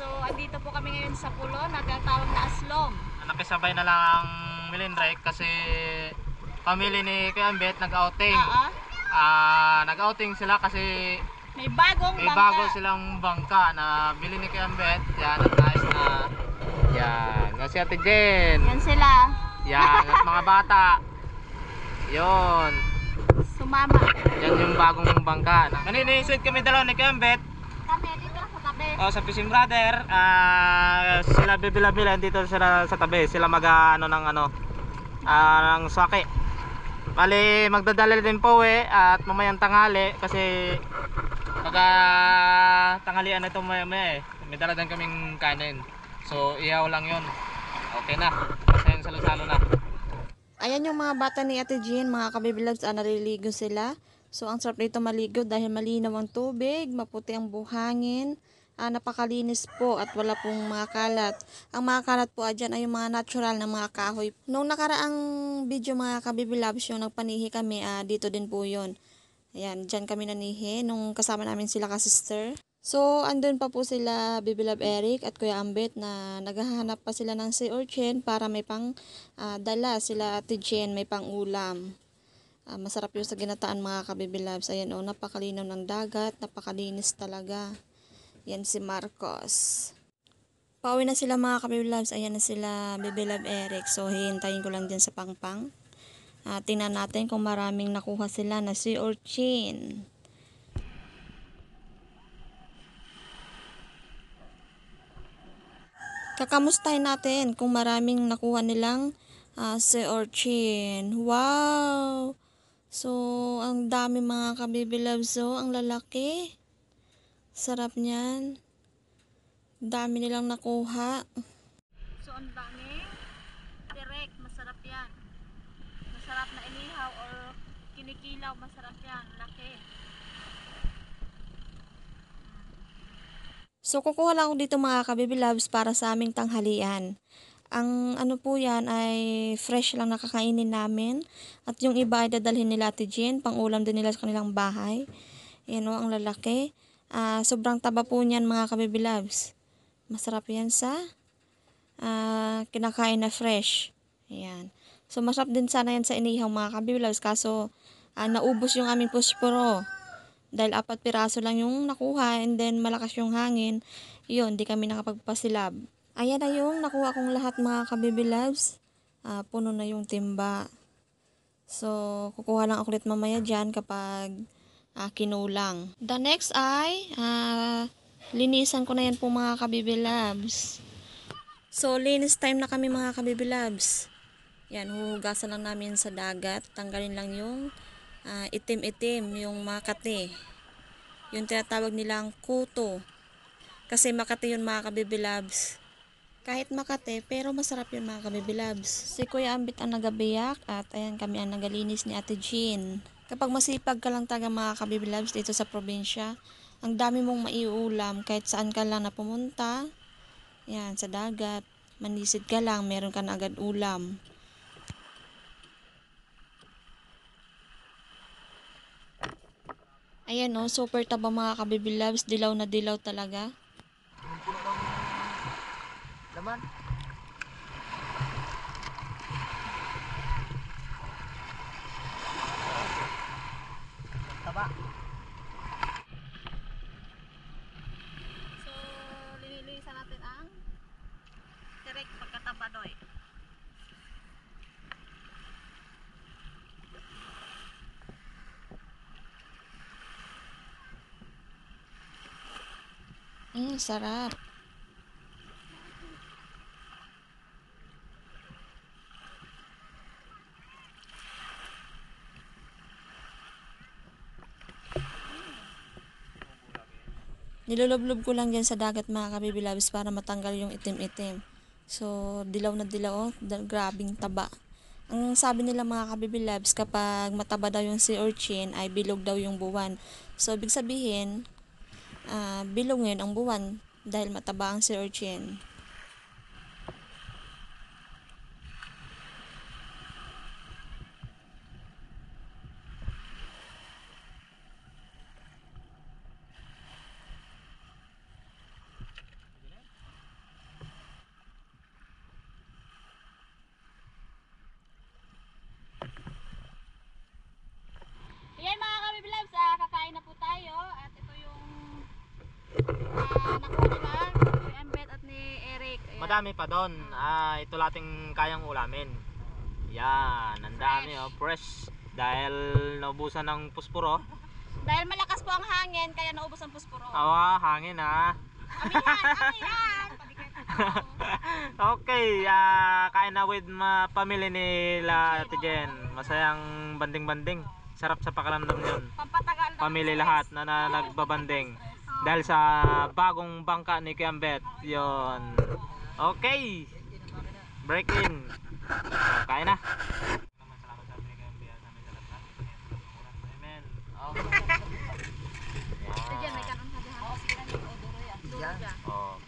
So, andito po kami ngayon sa pulo na tinatawag na Aslom. Nakisabay na lang ang Milindrek kasi pamilya ni Kuya Ambet nag-outing. Nag-outing sila kasi May bagong may bangka. bago silang bangka na bili ni Kuya Ambet. Yan, ang nice na. Yan, si Ate Jen. Yan sila. Yan, at mga bata. Yon. Sumama. Yan yung bagong bangka. Kanina-suit kami dalawa ni Kuya Ambet. Kami dito sa tabi. Sa Fishing Brother, sila bibila-bila dito sila sa tabi. Sila ng ng sake. Bali, magdadala din po at mamayang tanghali kasi tanghalian na ito maya-maya May dala din kaming kanin. So, ihaw lang yun. Okay na. Kasi yung salo-salo na. Ayan yung mga bata ni Ate Jean, mga kabibilags, nariligo sila. So, ang sarap dito maligo dahil malinaw ang tubig, maputi ang buhangin, napakalinis po at wala pong mga kalat. Ang mga kalat po dyan ay yung mga natural na mga kahoy. Nung nakaraang video mga kabibilabs yung nagpanihi kami, dito din po yun. Ayan, dyan kami nanihi nung kasama namin sila ka-sister. So, andun pa po sila Bibilab Eric at Kuya Ambet na naghahanap pa sila ng sea urchin para may pang dala sila Ate Jen, may pang ulam. Masarap yung sa ginataan mga kabibilabs. Ayan napakalinaw ng dagat, napakalinis talaga. Yan si Marcos. Pauwi na sila mga kabibilabs. Ayan na sila Bibilab Eric. So, hihintayin ko lang dyan sa pangpang. Tingnan natin kung maraming nakuha sila na sea urchin. Kakamustahin natin kung maraming nakuha nilang sea urchin. Wow! So, ang dami mga kabibilabs. So, ang lalaki. Sarap niyan. Dami nilang nakuha. So, ang dami. Direct, masarap yan. Masarap na inihaw or kinikilaw, masarap yan. Laki. So, kukuha lang ako dito mga kabibilabs para sa aming tanghalian. Ang po yan ay fresh lang nakakainin namin. At yung iba ay dadalhin nila Ate Jean, pang ulam din nila sa kanilang bahay. Yan ang lalaki. Sobrang taba po niyan mga kabibilabs. Masarap yan sa kinakain na fresh. Ayan. So, masarap din sana yan sa inihaw mga kabibilabs. Kaso, naubos yung aming pusporo. Dahil 4 piraso lang yung nakuha and then malakas yung hangin. Yun, di kami nakapagpasilab. Ayan na yung nakuha kong lahat mga kabibilabs. Puno na yung timba. So, kukuha lang ako ulit mamaya dyan kapag kinulang. The next ay, linisan ko na yan po mga kabibilabs. So, linis time na kami mga kabibilabs. Yan, huhugasan lang namin sa dagat. Tanggalin lang yung itim-itim, yung makati. Yung tinatawag nilang kuto. Kasi makati yun mga kabibilabs. Kahit makati, pero masarap yun mga kabibilabs. Si Kuya Ambit ang nagabiyak at ayan kami ang nagalinis ni Ate Jean. Kapag masipag ka lang taga mga kabibilabs dito sa probinsya, ang dami mong maiulam kahit saan ka lang na pumunta. Yan, sa dagat. Manisid ka lang, meron ka na agad ulam. Ayan super taba mga kabibilabs. Dilaw na dilaw talaga. Laman. Taba. So, linilisan natin ang direct pagkatabadoy. Sarap. Nilulublob ko lang dyan sa dagat mga kabibilabs para matanggal yung itim-itim. So, dilaw na dilaw. Grabing taba. Ang sabi nila mga kabibilabs, kapag mataba daw yung sea urchin, ay bilog daw yung buwan. So, ibig sabihin, bilongin ang buwan dahil mataba ang sea urchin. madami pa doon. Ito lating kayang ulamin. Yan, ang dami oh, fresh. Dahil naubusan ng puspuro. Dahil malakas po ang hangin, kaya naubos ang puspuro. Hangin ha. Amihan! Okay, kain na with pamilya nila Ate Jen. Masayang banding-banding. Sarap sa pakiramdam yun. Pampatagal na. Pamilya lahat na nagbabanding. Dahil sa bagong bangka ni Kiambet. Yun. Okay. Break in. So, kain na. Amen. Diyan, may kanon sa dihan.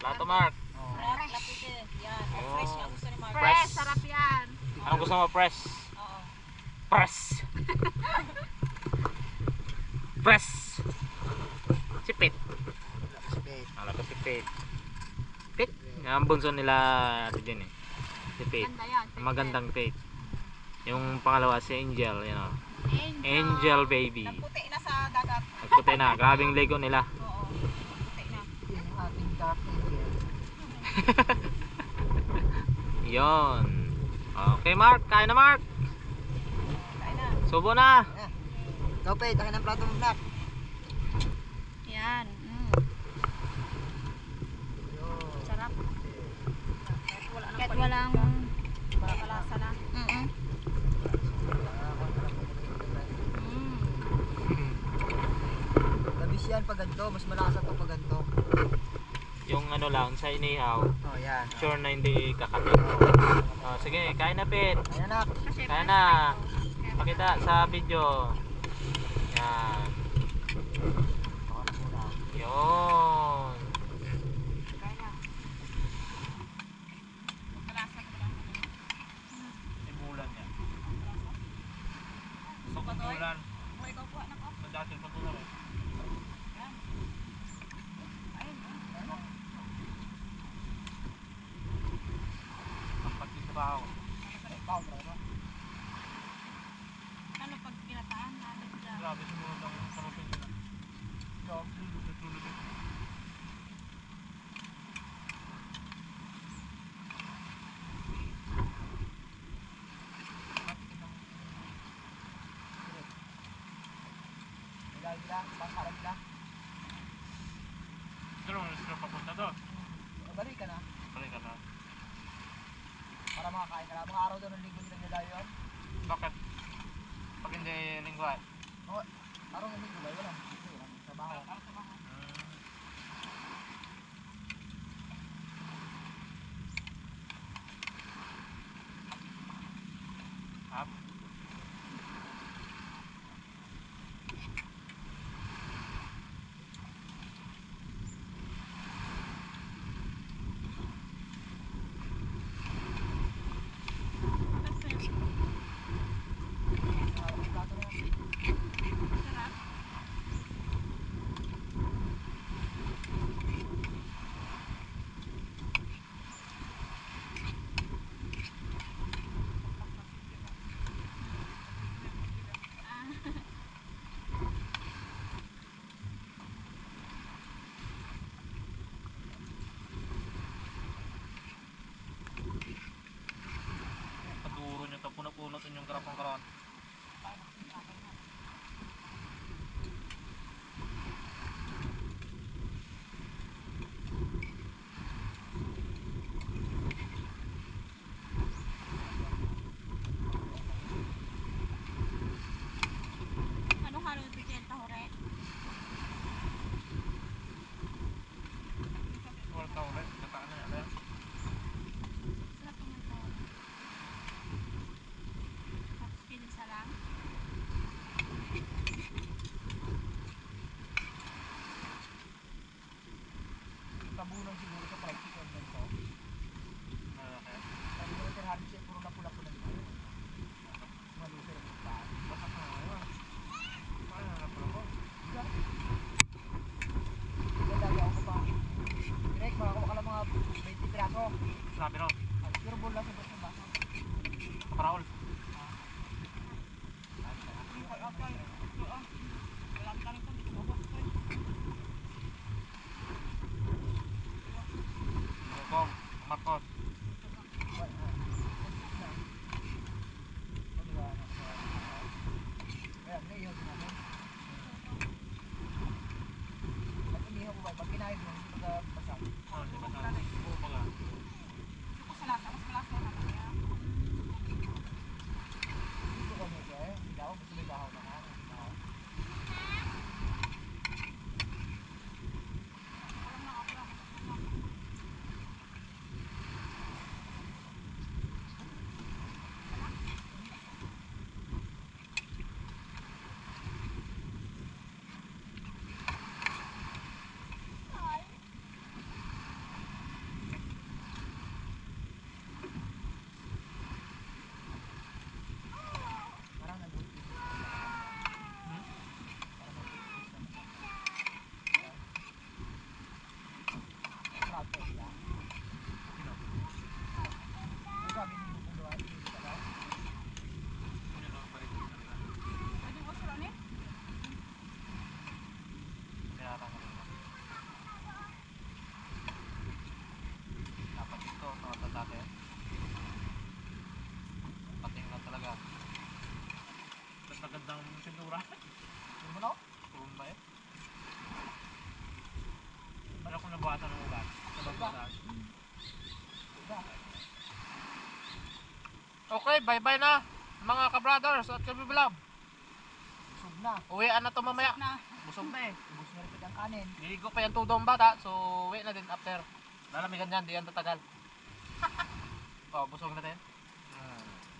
Plato Mark. Fresh, sarap yan. Anong gusto mo, press? Press. Press. Sipit. Alaga sipit. Pit. Ang bunso nila ito dyan eh. Sipit. Ganda yan. Magandang pit. Yung pangalawa si Angel, you know. Angel baby. Puti na sa dagat. Nagputi na. Grabing lego nila. Oo. Puti na. Yon. Okay, Mark. Kain na, Mark. Kain na. Subo na. Ikaw pa, takin ng plato mo black. Yan. Sarap. Kahit walang kalasa na. Labis yan pag ganito, mas malakas ito pag ganito. Yung ano lang, sa inihaw. Oh, yan. Sure na hindi kakapit. Sige, kain na, Pit. Ayan na. Kain na. Pakita sa video. Yan. Yun. Ibulan yan. Gusto ko bulan. Sa dati pa bulan eh. Ang pati sa bahaw. Ano pag pinataan natin dyan? Grabe siguro ng salupin nila. Grabe, tutulog ito. Ilagay lang, pangharap lang. Pero ano sila papunta doon? Balik ka na. Balik ka na. Para makakain ka na. Mga araw daw ng linggo nila nila yun. Bakit? Pag hindi linggo ay? Oh, araw ng linggo ba? Walang trabaho. Hap? Paduro nyo ito, punot-punot yung karapang karon. Anong halo ito dyan? Tahore? Wala ka ulit, kataan na yan. Sarap naman tahore. Tapos pinis sa Sobra. Ano mo na? Tumba eh. Paano kung nabuhasan ng ugat? Nababasan. Okay, bye-bye na mga ka-brothers at kabibilab. Busog na. Uwian na to mamaya. Na. Busog na eh. Ubus na rin ang kanin. Ligo pa yung tudong bata, so uwi na din after. Lalamigan yan, di yan tatagal. Oh, busog na din.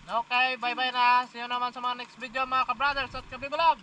Okay, bye-bye na. See you naman sa mga next video mga ka-brothers at kabibilab.